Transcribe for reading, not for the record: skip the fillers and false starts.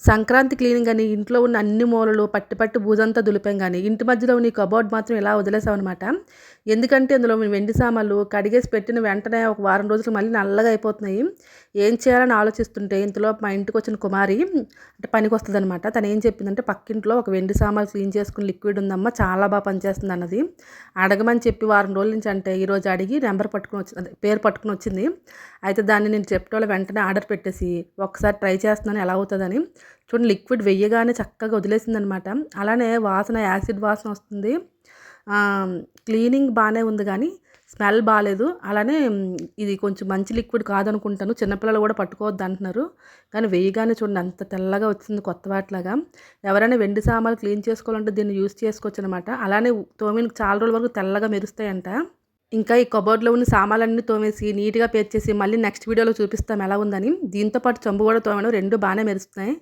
Sankranti cleaning అని ఇంట్లో ఉన్న అన్ని మూలలు పట్టి పట్టి బూజంతా దులిపాం కానీ ఇంటి మధ్యలో ఉన్న ఈ కబోర్డ్ మాత్రం ఇలా వదిలేసామన్నమాట. ఎందుకంటే అందులో వెండి సామాన్లు కడిగేసి పెట్టిన వెంటనే ఒక వారం రోజులు మళ్ళీ నల్లగా అయిపోతున్నాయి. ఏం చేయాలని ఆలోచిస్తుంటే ఇంతలో మా ఇంటికి వచ్చిన కుమారి అంటే పనికి వస్తుంది అనమాట. తను ఏం చెప్పిందంటే పక్కింట్లో ఒక వెండి సామాన్లు క్లీన్ చేసుకుని లిక్విడ్ ఉందమ్మా, చాలా బాగా పనిచేస్తుంది అన్నది. అడగమని చెప్పి వారం రోజుల నుంచి అంటే ఈరోజు అడిగి నెంబర్ పట్టుకుని వచ్చింది, అదే పేరు పట్టుకుని వచ్చింది. అయితే దాన్ని నేను చెప్పడం వెంటనే ఆర్డర్ పెట్టేసి ఒకసారి ట్రై చేస్తున్నాను ఎలా అవుతుందని. చూడండి, లిక్విడ్ వెయ్యగానే చక్కగా వదిలేసిందనమాట. అలానే వాసన యాసిడ్ వాసన వస్తుంది. క్లీనింగ్ బాగానే ఉంది కానీ స్మెల్ బాగాలేదు. అలానే ఇది కొంచెం మంచి లిక్విడ్ కాదనుకుంటాను, చిన్నపిల్లలు కూడా పట్టుకోవద్దు అంటున్నారు. కానీ వెయ్యగానే చూడండి అంత తెల్లగా వచ్చింది, కొత్త వాటిలాగా. ఎవరైనా వెండి సామాన్లు క్లీన్ చేసుకోవాలంటే దీన్ని యూజ్ చేసుకోవచ్చు అనమాట. అలానే తోమినకి చాలా రోజుల వరకు తెల్లగా మెరుస్తాయంట. ఇంకా ఈ కబోర్డ్లో ఉన్న సామాన్లన్నీ తోమేసి నీట్గా పేర్చేసి మళ్ళీ నెక్స్ట్ వీడియోలో చూపిస్తాం ఎలా ఉందని. దీంతో పాటు చెంబు కూడా తోమడం, రెండు బాగానే మెరుస్తున్నాయి.